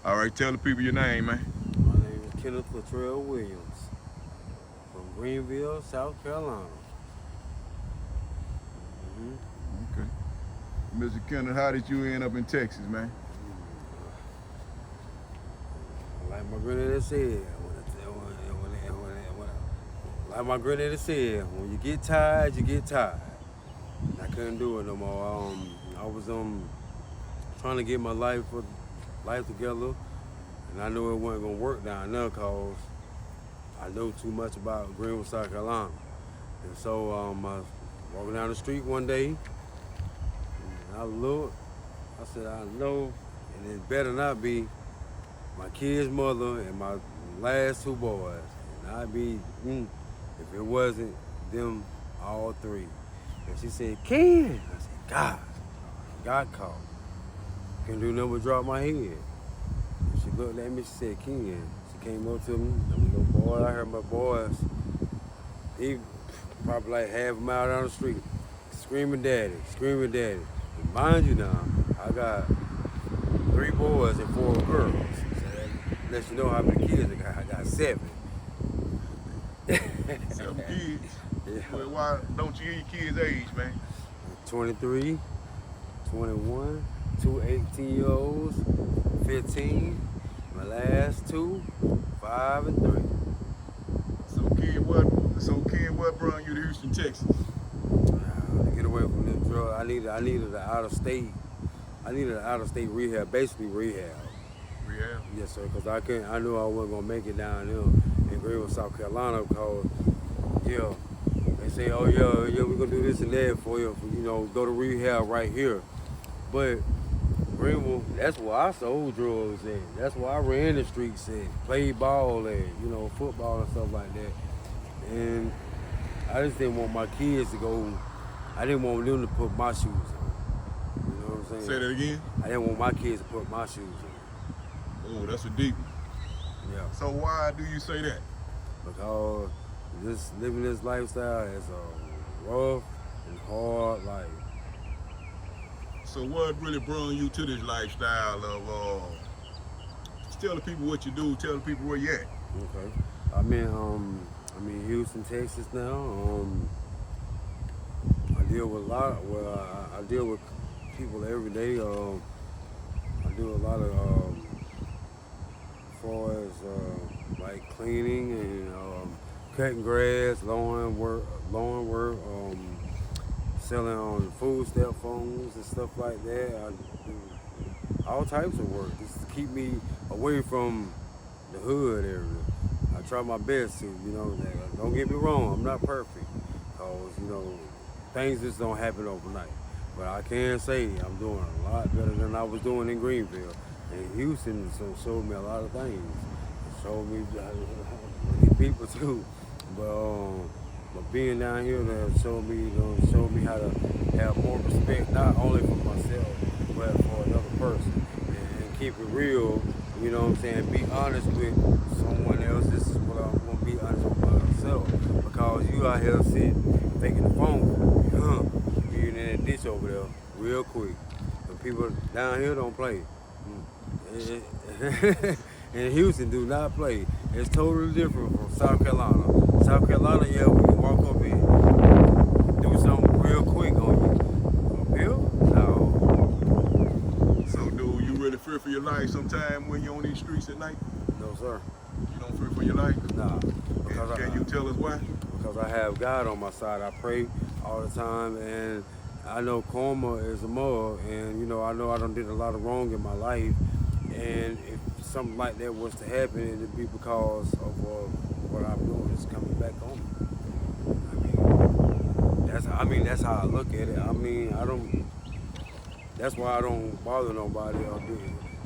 All right, tell the people your name, man. My name is Kenneth Latrell Williams from Greenville, South Carolina. hmm Okay. Mr. Kenneth, how did you end up in Texas, man? Like my granddaddy said, like my granddaddy said, when you get tired, you get tired. I couldn't do it no more. I was trying to get my life together, and I knew it wasn't gonna work down there cause I know too much about Greenville, South Carolina. And so I was walking down the street one day, and I looked. I said, I know, and it better not be my kid's mother and my last two boys. And I'd be, if it wasn't them all three. And she said, Ken. I said, God. God called. Couldn't do nothing but drop my head. And she looked at me, she said, Ken. She came up to me, them little boy. I heard my boys, he probably like half a mile down the street, screaming daddy, screaming daddy. And mind you now, I got 3 boys and 4 girls. So that lets you know how many kids I got. I got 7. 7 kids. Yeah. Well, why don't you give your kids age, man? 23, 21, 2 18-year-olds, 15, my last 2, 5 and 3. Ken, what brought you to Houston, Texas? To get away from this drug, I needed an out of state. I needed an out of state rehab, basically rehab. Rehab? Yes, sir, because I knew I wasn't gonna make it down there in Greenville, South Carolina, because they say, oh yeah, we're gonna do this and that for you, go to rehab right here. But Greenville, that's where I sold drugs at. That's where I ran the streets at, played ball at, football and stuff like that. And I just didn't want my kids to go. I didn't want them to put my shoes on. You know what I'm saying? Say that again? I didn't want my kids to put my shoes on. Oh, that's a deep one. Yeah. So why do you say that? Because just living this lifestyle is a rough and hard life. So what really brought you to this lifestyle of tell the people what you do, tell the people where you at? Okay. I'm in Houston, Texas now. I deal with I deal with people every day. I do a lot of as far as like cleaning and cutting grass, lawn work, selling on food stamp phones and stuff like that. I do all types of work just to keep me away from the hood area. I try my best to, don't get me wrong, I'm not perfect, because, things just don't happen overnight. But I can say I'm doing a lot better than I was doing in Greenville. And Houston showed me a lot of things. It showed me people too. But being down here showed me how to have more respect, not only for myself, but for another person. And keep it real, you know what I'm saying? Be honest with someone else. This is what I'm gonna be honest with myself. Because you out here sitting, taking the phone, you're in that ditch over there real quick. And people down here don't play. And Houston do not play. It's totally different from South Carolina. South Carolina, yeah, we can walk up and do something real quick on you. Up here? No. So do you really fear for your life sometime when you're on these streets at night? No, sir. You don't fear for your life? Nah. Can you tell us why? Because I have God on my side. I pray all the time, and I know karma is a mug, and I know I done did a lot of wrong in my life, and if something like that was to happen, it'd be because of what I'm doing is coming back on me. That's how I look at it. That's why I don't bother nobody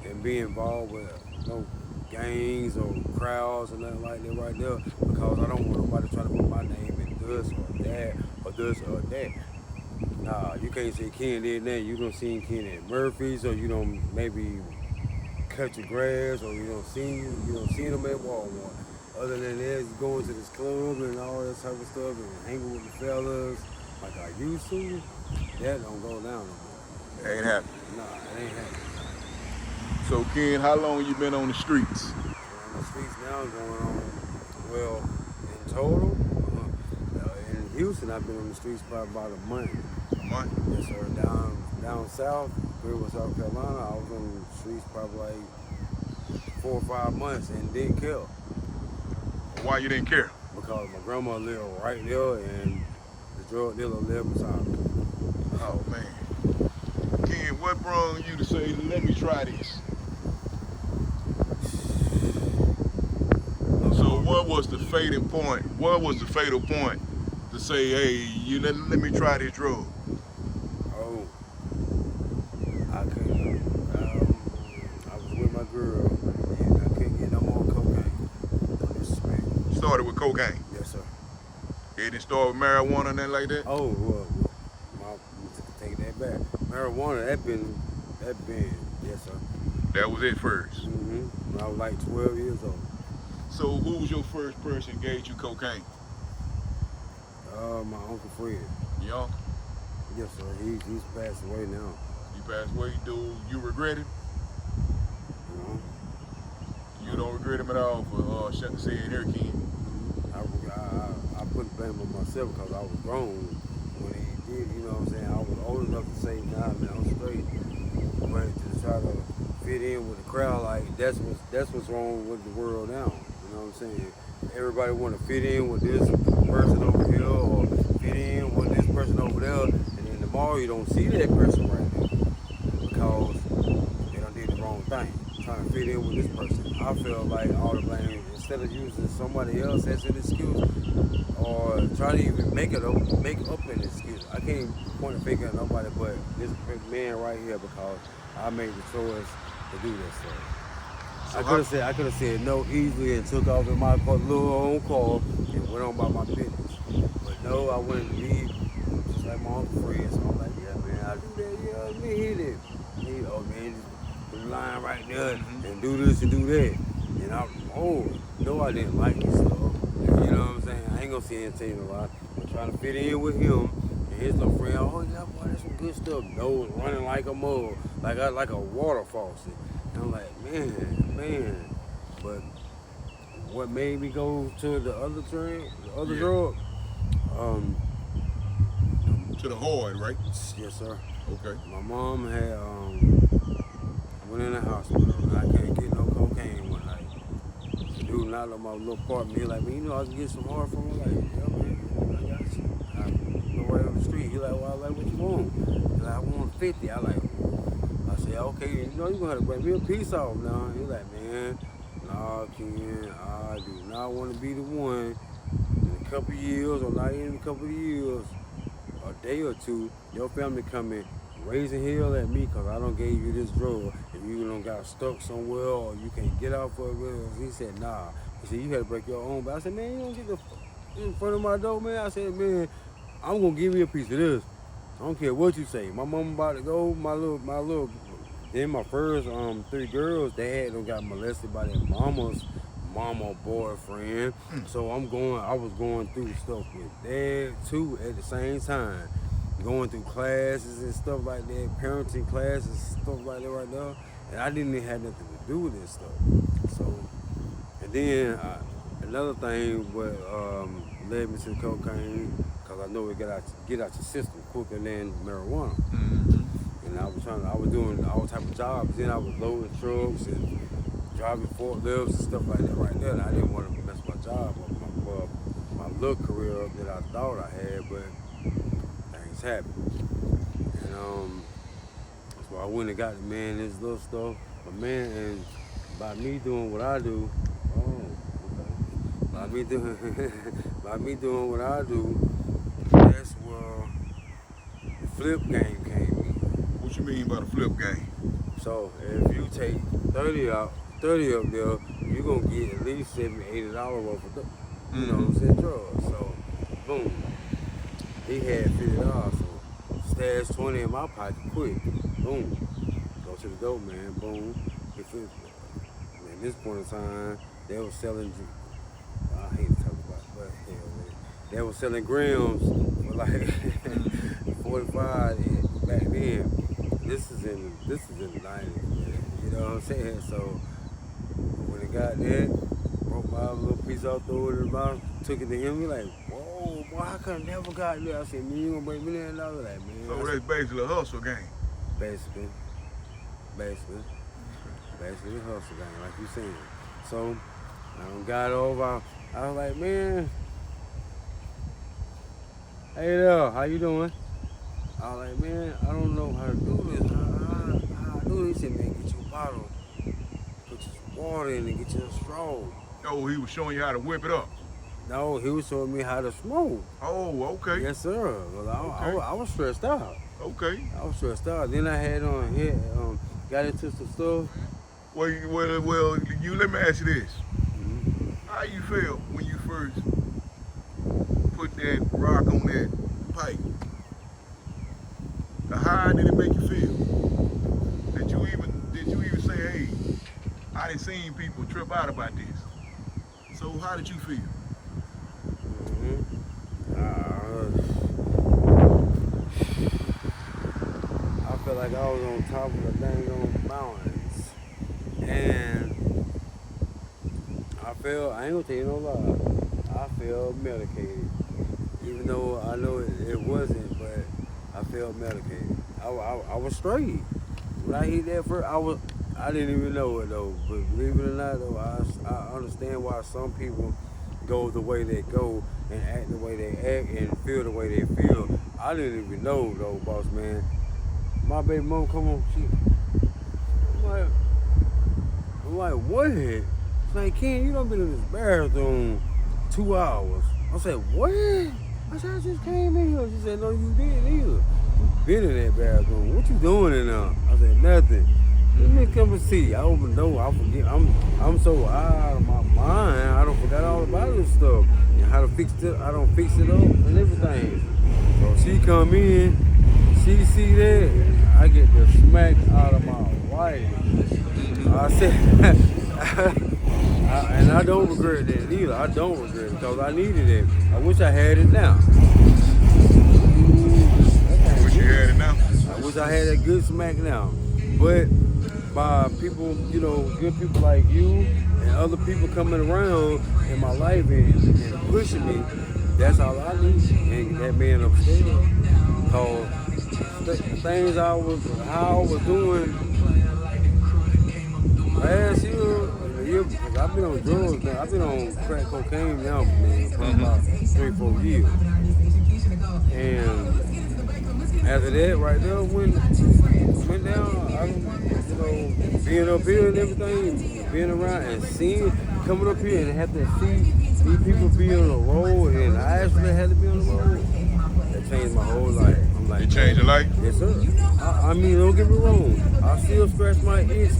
and be involved with no gangs or crowds or nothing like that right there, because I don't want nobody trying to put my name in this or that or this or that. Nah, you can't say Ken did that. You don't see Ken at Murphy's, or you don't maybe cut your grass, or you don't see them at Walmart. Other than that, it's going to this club and all that type of stuff and hanging with the fellas like I used to. That don't go down no more. Ain't happening. Nah, it ain't happening. So Ken, how long you been on the streets? On the streets now going on, well, in total, in Houston, I've been on the streets probably about a month. A month? Yes, sir. Down south, Greenville, South Carolina, I was on the streets probably like 4 or 5 months and didn't care Why you didn't care? because my grandma lived right there and the drug dealer lived beside me. Oh man. Ken, what brought you to say, let me try this? So what was the fatal point? What was the fatal point to say, hey, let me try this drug? Oh, I couldn't. I was with my girl and I couldn't get no more cocaine. No disrespect. Started with cocaine. Yes, sir. It didn't start with marijuana and nothing like that? Oh, well, take that back. Marijuana, that been, yes, sir. That was it first. When I was like 12 years old. So who was your first person gave you cocaine? My Uncle Fred. Your uncle? Yes, sir. He's passed away now. You passed away, dude. You regret it? You know? You don't regret him at all for saying here, Ken? I put the blame on myself because I was grown when he did, you know what I'm saying? I was old enough to say, nah, man, I'm straight. But to try to fit in with the crowd, like, that's what's wrong with the world now. You know what I'm saying? Everybody want to fit in with this person over here or fit in with this person over there. And then tomorrow you don't see that person right there because they done did the wrong thing. Trying to fit in with this person. I feel like all the blame, instead of using somebody else as an excuse or trying to even make up an excuse. I can't point a finger at nobody but this man right here because I made the choice to do this stuff. So I could have said no easily and took off in my little own car and went on about my business. But no, I wanted to be just like my Uncle Fred. So I'm like, yeah, man, I do that. Yeah, me hit it. Oh man, just put the line right there and do this and do that. And I didn't like this stuff. You know what I'm saying? I ain't gonna say anything a lot. I'm trying to fit in with him and his little friend. Oh yeah, boy, that's some good stuff. Nose running like a mug, like a water faucet. And I'm like, man. But what made me go to the other drug? to the hard, right? Yes, sir. Okay. My mom had went in the hospital and I can't get no cocaine one night. The dude knocked on my little apartment. He like, man, you know I can get some hard from her. Like, yeah, man, I got you. I go right on the street. He like, well, I like, what you want? He like, I want 50. I said, okay, you know, you're gonna have to break me a piece off now. He like, man, nah, Ken, I do not want to be the one in a couple of years, or not even a couple of years, a day or two, your family coming raising hell at me because I don't gave you this drug and you done got stuck somewhere or you can't get out for it. He said, nah. He said, you had to break your own. But I said, man, you don't get the in front of my door, man. I said, man, I'm gonna give you a piece of this. I don't care what you say. My mom about to go, my little, then my first 3 girls, they got molested by their mama boyfriend. So I was going through stuff with dad too at the same time. Going through classes and stuff like that, parenting classes, stuff like that right now. And I didn't even have nothing to do with this stuff. So, and then another thing what led me to the cocaine, because I know it get out your system quicker than marijuana. And I was doing all type of jobs. Then I was loading trucks and driving forklifts and stuff like that right there. And I didn't want to mess my job up, my little career up that I thought I had, but things happen. And so I went and got the man this little stuff. But man, and by me doing what I do, by me doing what I do, that's where the flip game came in. What you mean by the flip game? So if you take 30 up there, you're gonna get at least $70, $80 worth of you know what I'm saying, drugs. So boom. He had $50, so stash 20 in my pocket quick. Boom. Go to the dope man, boom. At this point in time, they were selling, I hate to talk about it, but hell with it. They were selling grams for like 45 back then. This is in the 90s, man. You You know what I'm saying? So when it got there, broke my little piece out, threw it in his mouth, took it to him. He like, whoa, boy, I could have never got there. I said, man, you gonna break $1 million? Like, man. So that's basically a hustle game. Basically the hustle game, like you said. So I got over. I was like, man, hey there, how you doing? I was like, man, I don't know how to do this. How I do this? He said, man, get you a bottle, put you some water in it, get you a straw. Oh, he was showing you how to whip it up. No, he was showing me how to smoke. Oh, okay. Yes, sir. Well, I was stressed out. Okay. I was stressed out. Then I had got into some stuff. Well, you let me ask you this. Mm-hmm. How you felt when you first put that rock on that pipe? How did it make you feel? Did you even say, hey, I done seen people trip out about this? So how did you feel? I felt like I was on top of the dang on mountains. And I ain't gonna tell you no lie, I felt medicated. Even though I know it wasn't, but I felt medicated. I was straight. When I hit that first, I didn't even know it though. But believe it or not though, I understand why some people go the way they go and act the way they act and feel the way they feel. I didn't even know though, boss man. My baby mom come on, I'm like, what? She's like, Ken, you done been in this bathroom 2 hours. I said, what? I said, I just came in here. She said, no, you didn't either. You been in that bathroom. What you doing in there? I said, nothing. Let me come and see. I open the door. I forget. I'm so out of my mind. I don't forgot all about this stuff and how to fix it. I don't fix it up and everything. So she come in. She see that. I get the smack out of my life. I said, and I don't regret that either. I don't regret it because I needed it. I wish I had it now. Wish you had it now? I wish I had that good smack now. But by people, good people like you and other people coming around in my life and pushing me, that's all I need. And that man upstairs. Cause the things how I was doing last year, because I've been on drugs now. I've been on crack cocaine now, man, for about 3-4 years. And after that, right there, went down. Being up here and everything, being around and coming up here and have to see these people be on the road, and I actually had to be on the road. That changed my whole life. I'm like, It changed your life? yes, sir. I mean, don't get me wrong. I still scratch my itch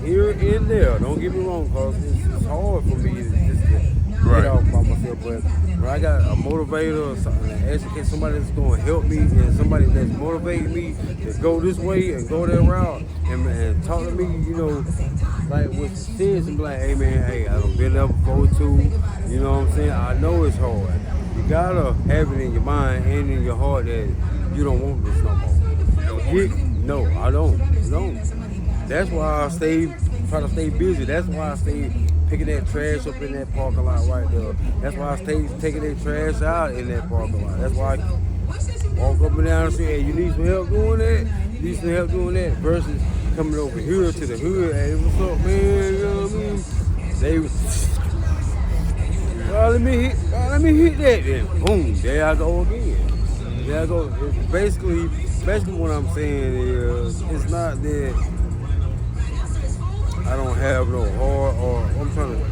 here and there. Don't get me wrong, cause it's hard for me just to get off by myself. But when I got a motivator or something, educate somebody that's going to help me and somebody that's motivating me to go this way and go that route and talk to me, like with sense and be like, hey man, hey, I done been there before too. You know what I'm saying? I know it's hard. You gotta have it in your mind and in your heart that you don't want this no more. No, I don't. That's why I try to stay busy. That's why I stay picking that trash up in that parking lot right there. That's why I stay taking that trash out in that parking lot. That's why I walk up and down and say, hey, you need some help doing that? You need some help doing that? Versus coming over here to the hood, hey, what's up, man? You know what I mean? Let me hit that then. Boom, there I go again. There I go. Basically what I'm saying is, it's not that I don't have no heart or I'm trying to.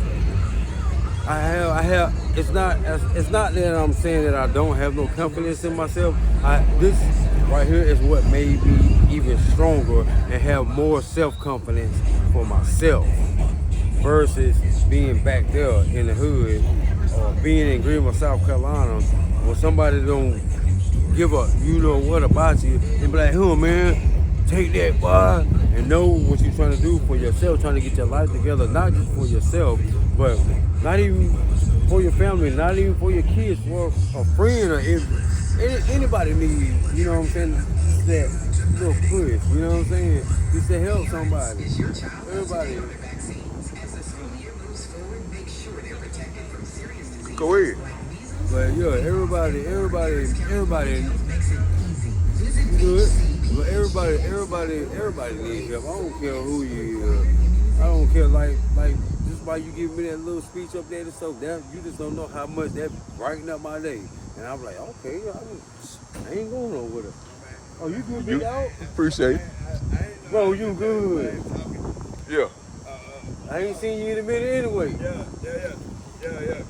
I have. It's not that I'm saying that I don't have no confidence in myself. This right here is what made me even stronger and have more self-confidence for myself versus being back there in the hood or being in Greenville, South Carolina, where somebody don't give a what about you and be like, man, take that, boy, and know what you're trying to do for yourself, trying to get your life together, not just for yourself, but not even for your family, not even for your kids, for a friend or anybody needs, you know what I'm saying? just that little push, you know what I'm saying? Just to help somebody. Everybody. Go ahead. But yeah, everybody, you good. But everybody needs help. I don't care who you is. I don't care like just why you give me that little speech up there and stuff. That you just don't know how much that brightened up my day. And I'm like, okay, I ain't going over there. Oh, you good, big out? Appreciate it. Bro, you good. Yeah. I ain't seen you in a minute anyway. Yeah.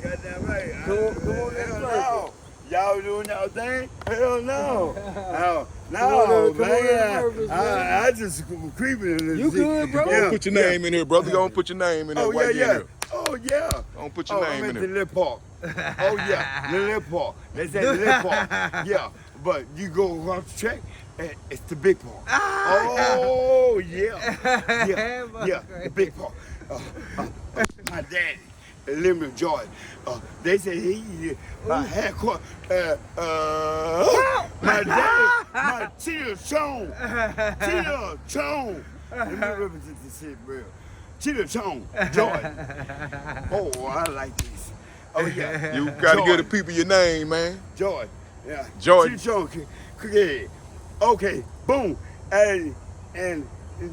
Goddamn right. Come on, Hell no. Y'all doing y'all thing? Hell no. Come on, Man. I just creeping in this. You good, bro? Go on, put your name in here, brother. Go on, put your name in there. Oh, while you in yeah. here. Oh, yeah. Go on, put your name I'm in at the there. Lip Park. Oh, yeah. The Lip Park. They say the Lip Park. Yeah. But you go across the track, and it's the big park. Oh, yeah. Yeah. The big park. My daddy. Live in Georgia. They say he had caught my daddy, my Cheetah Chong. Let me represent this shit, bro. Cheetah Chong, Georgia. Oh, I like this. Oh yeah. You gotta give the people your name, man. George. Yeah. George. Cheetah Chong, yeah. Okay, boom. And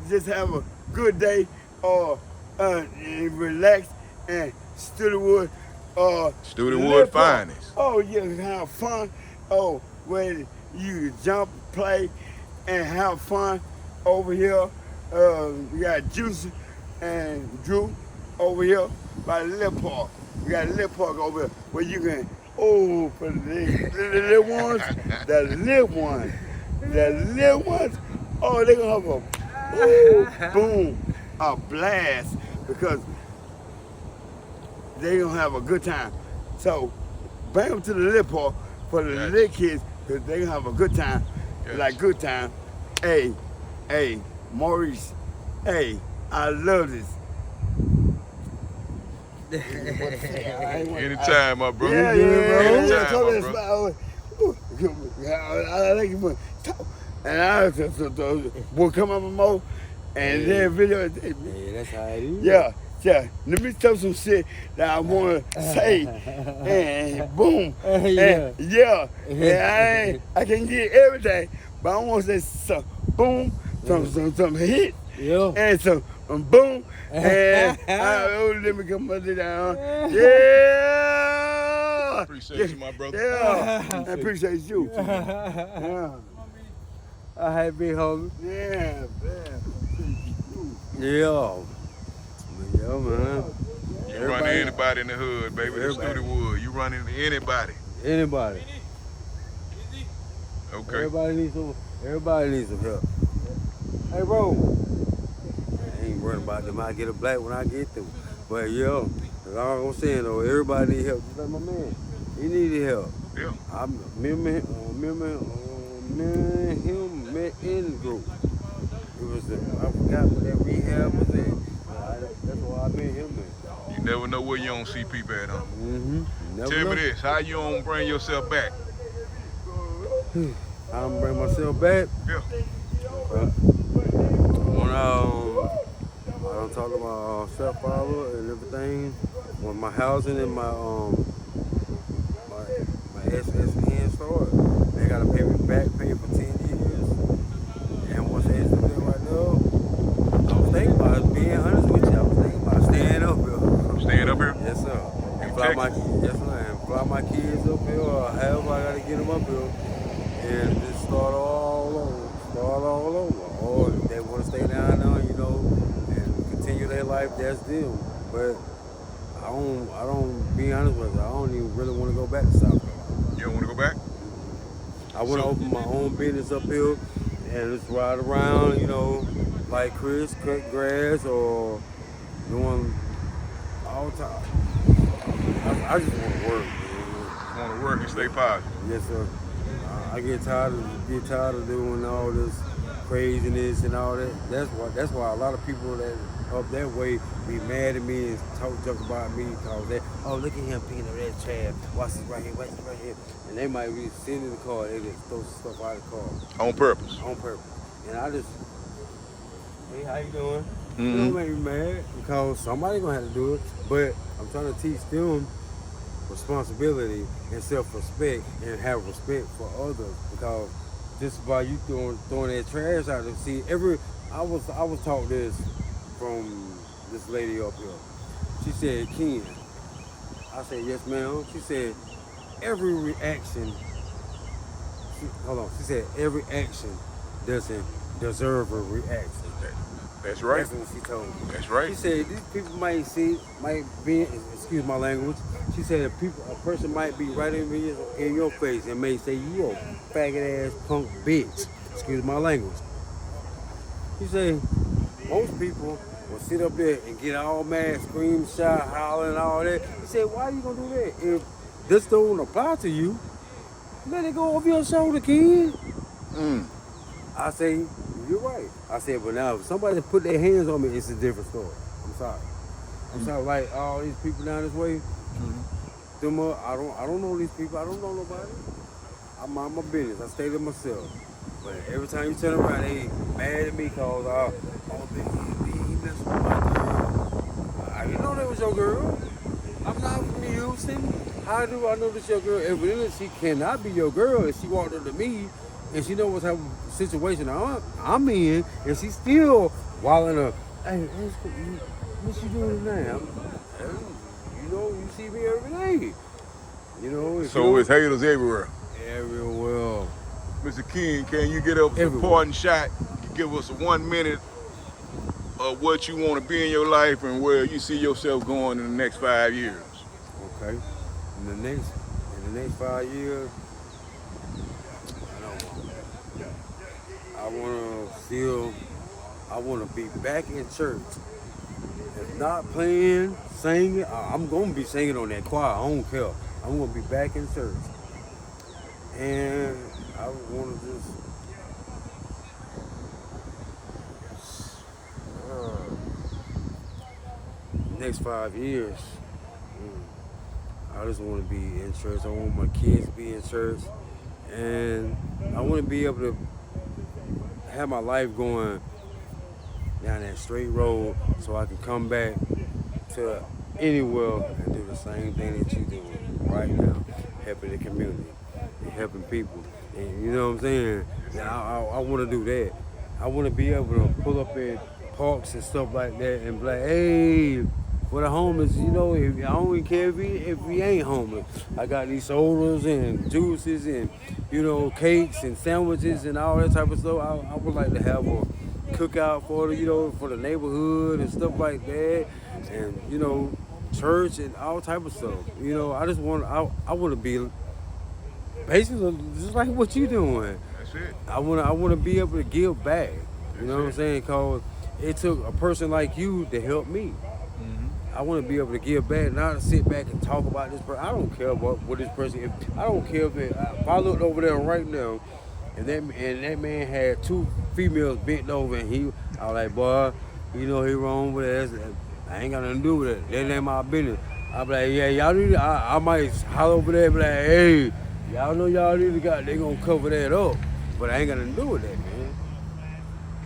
just have a good day and relax and Studewood. Studewood finest. Oh, yeah, have fun. Oh, when you jump, play, and have fun over here. We got Juicy and Drew over here by the Lip Park. We got a Lip Park over here where you can, for the little ones, oh, they're going to have a blast because they gonna have a good time. So bring them to the Lip Park for the little kids because they gonna have a good time. Like good time. Hey, Maurice. Hey, I love this. Anytime, my brother. Yeah, Anytime, my brother. I like you, and I will come up with more and then video. Yeah, that's how it is. Yeah. Let me tell some shit that I want to say, and boom, and I can get everything, but I want to say some boom, some hit, and some boom, and let me come up down, yeah. Appreciate you, my brother. Yeah, I appreciate you. Yeah, I had big homie. yeah, Yeah. Yeah, man. You run into anybody in the hood, baby. The Studewood. You run into anybody. Anybody. Okay. Everybody needs some help. Hey, bro. I ain't worried about them. I get a black when I get through. But yo, that's all I'm saying though. Everybody need help. Just like my man. He needed help. Yeah. Me and him met in the group. It was I forgot what that rehab was in. That's why I met him in. You never know where you don't see people at, huh? Tell me this, how you don't bring yourself back? I don't bring myself back. Yeah. When I don't talk about stepfather and everything. When my housing and my SSN started, they gotta pay me back, pay for 10 years. And once they do that right now, I was thinking about being honest with you. I was thinking about staying up here. Staying up here? Yes, sir. And fly my kids up here, or however I gotta get them up here, and just start all over. Or if they want to stay down there, and continue their life, that's them. But I don't. Be honest with you, I don't even really want to go back to South Carolina. You don't want to go back? I want to open my own business up here and just ride around, like Chris, cut grass or doing all time. I just want to work. Want to work and stay positive. Yes, sir. I get tired of doing all this craziness and all that. That's why a lot of people that up that way be mad at me and talk junk about me because that, oh, look at him picking up that trash. Watch this right here, watch this right here. And they might be sitting in the car, they just throw some stuff out of the car On purpose. on purpose. And I just, hey, how you doing? Mhm. Don't make me mad because somebody gonna have to do it. But I'm trying to teach them responsibility and self-respect and have respect for others because just by you throwing that trash out there. See, I was taught this from this lady up here. She said, Ken. I said, yes, ma'am. She said, every reaction. She said, every action doesn't deserve a reaction. That's right. That's what she told me. That's right. She said these people might be, excuse my language. She said a person might be right in your face and may say you a faggot ass punk bitch. Excuse my language. She said most people will sit up there and get all mad, scream, shout, holler, and all that. She said, why you gonna do that? If this don't apply to you, let it go over your shoulder, kid. I say, you're right. I said, but now if somebody put their hands on me, it's a different story. I'm sorry. I'm sorry, like all these people down this way. Them, I don't know these people. I don't know nobody. I mind my business. I stay to myself. But every time you turn around, they mad at me because he messed with my girl. I didn't know that was your girl. I'm not from Houston. How do I know this your girl? Evidently, she cannot be your girl if she walked up to me and she knows what type of situation I'm in, and she still wilding up. Hey, what you doing now? You know, you see me every day. You know. So it's haters everywhere. Everywhere. Mr. King, can you get up a Everywhere. parting shot? Give us a 1 minute of what you want to be in your life and where you see yourself going in the next 5 years. Okay. In the next 5 years, I want to be back in church. If not playing, singing, I'm going to be singing on that choir. I don't care. I'm going to be back in church. And I want to just next 5 years, I just want to be in church. I want my kids to be in church. And I want to be able to have my life going down that straight road so I can come back to anywhere and do the same thing that you're doing right now, helping the community and helping people. And you know what I'm saying? And I want to do that. I want to be able to pull up in parks and stuff like that and be like, hey, for the homeless, you know, I don't even care if we ain't homeless. I got these sodas and juices and, you know, cakes and sandwiches and all that type of stuff. I would like to have a cookout for the, you know, for the neighborhood and stuff like that. And, you know, church and all type of stuff. You know, I just want, I want to be basically just like what you doing. That's it. I want to be able to give back. You know what I'm saying? Because it took a person like you to help me. I want to be able to give back, not to sit back and talk about this person. I don't care about what this person. I don't care if I looked over there right now, and that man had 2 females bent over, and I was like, boy, you know he wrong with that. I ain't got nothing to do with it. That ain't my business. I be like, yeah, y'all need. I might holler over there, and be like, hey, y'all know y'all need to they gonna cover that up, but I ain't got nothing to do with that, man.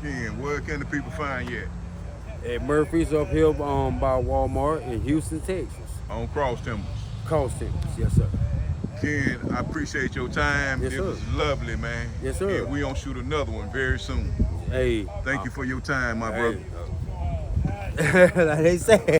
Ken, where can the people find you At Murphy's up here by Walmart in Houston, Texas. on Cross Timbers? Cross Timbers, yes sir. Ken, I appreciate your time. Yes, it sir. was lovely, man. Yes, sir. And we gonna shoot another one very soon. Hey. Thank you for your time, my brother. Like they say.